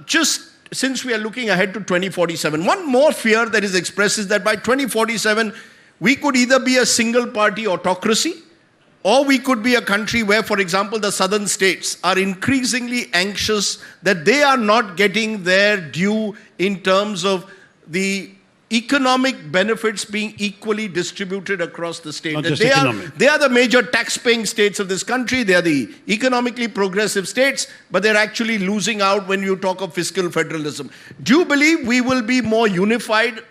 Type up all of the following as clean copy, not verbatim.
just since we are looking ahead to 2047, one more fear that is expressed is that by 2047, we could either be a single party autocracy, or we could be a country where, for example, the southern states are increasingly anxious that they are not getting their due in terms of the economic benefits being equally distributed across the state. Not That just economic. they are the major tax-paying states of this country. They are the economically progressive states, but they're actually losing out when you talk of fiscal federalism. Do you believe we will be more unified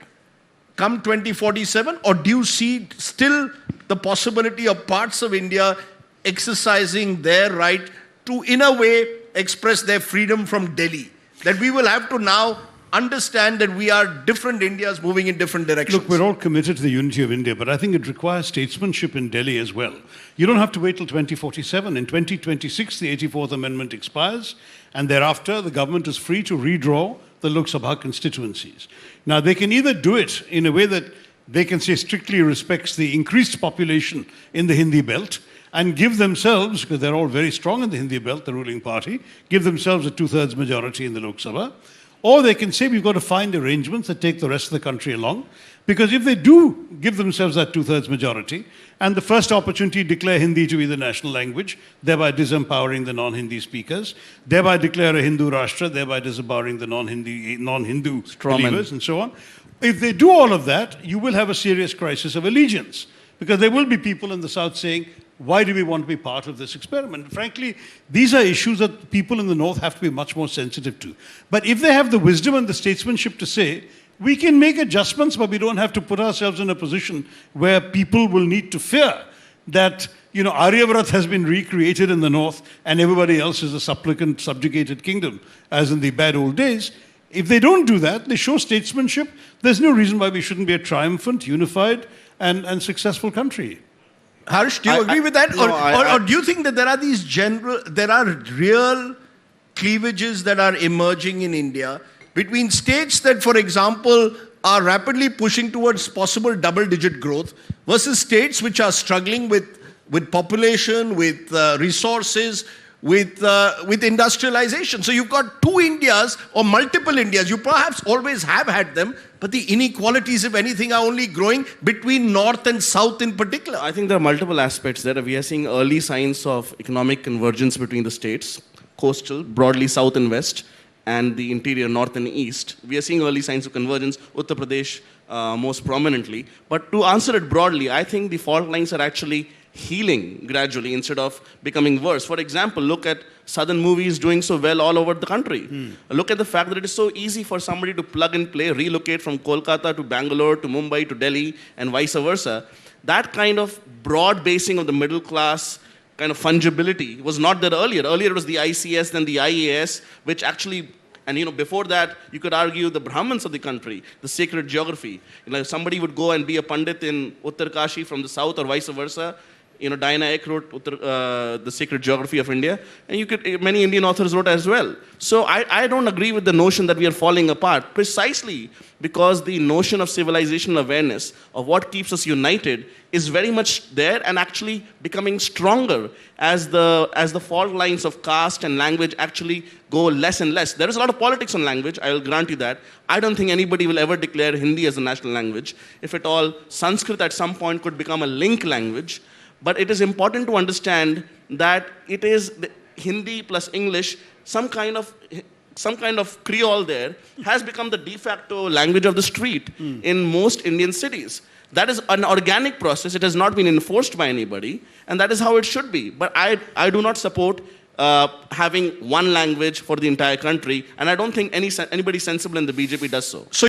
come 2047, or do you see still the possibility of parts of India exercising their right to, in a way, express their freedom from Delhi? That we will have to now understand that we are different Indias moving in different directions. Look, we're all committed to the unity of India, but I think it requires statesmanship in Delhi as well. You don't have to wait till 2047. In 2026, the 84th Amendment expires, and thereafter, the government is free to redraw the Lok Sabha constituencies. Now, they can either do it in a way that they can say strictly respects the increased population in the Hindi belt and give themselves, because they're all very strong in the Hindi belt, the ruling party, give themselves a two-thirds majority in the Lok Sabha. Or they can say we've got to find arrangements that take the rest of the country along. Because if they do give themselves that two-thirds majority, and the first opportunity declare Hindi to be the national language, thereby disempowering the non-Hindi speakers, thereby declare a Hindu Rashtra, thereby disempowering the non-Hindu believers, and so on. If they do all of that, you will have a serious crisis of allegiance. Because there will be people in the South saying, why do we want to be part of this experiment? Frankly, these are issues that people in the North have to be much more sensitive to. But if they have the wisdom and the statesmanship to say, we can make adjustments, but we don't have to put ourselves in a position where people will need to fear that, you know, Aryavrat has been recreated in the North and everybody else is a supplicant, subjugated kingdom, as in the bad old days. If they don't do that, they show statesmanship, there's no reason why we shouldn't be a triumphant, unified, and successful country. Harsh, do you agree with that? Or do you think that there are real cleavages that are emerging in India between states that, for example, are rapidly pushing towards possible double-digit growth versus states which are struggling with population, with resources, with industrialization? So you've got two Indias or multiple Indias. You perhaps always have had them, but the inequalities, if anything, are only growing between North and South in particular. I think there are multiple aspects there. We are seeing early signs of economic convergence between the states, coastal, broadly South and West, and the interior North and East. We are seeing early signs of convergence, Uttar Pradesh most prominently. But to answer it broadly, I think the fault lines are actually healing gradually instead of becoming worse. For example, look at southern movies doing so well all over the country. Look at the fact that it is so easy for somebody to plug and play, relocate from Kolkata to Bangalore to Mumbai to Delhi and vice versa. That kind of broad basing of the middle class kind of fungibility was not there earlier. Earlier it was the ICS, then the IAS, which actually, and you know, before that, you could argue the Brahmins of the country, the sacred geography. You know, somebody would go and be a Pandit in Uttar Kashi from the south or vice versa. You know, Diana Ek wrote the sacred geography of India, and many Indian authors wrote as well. So I don't agree with the notion that we are falling apart, precisely because the notion of civilizational awareness of what keeps us united is very much there and actually becoming stronger as the fault lines of caste and language actually go less and less. There is a lot of politics on language, I will grant you that. I don't think anybody will ever declare Hindi as a national language. If at all, Sanskrit at some point could become a link language. But it is important to understand that it is Hindi plus English, some kind of Creole there, has become the de facto language of the street in most Indian cities. That is an organic process. It has not been enforced by anybody, and that is how it should be. But I do not support having one language for the entire country, and I don't think anybody sensible in the BJP does so.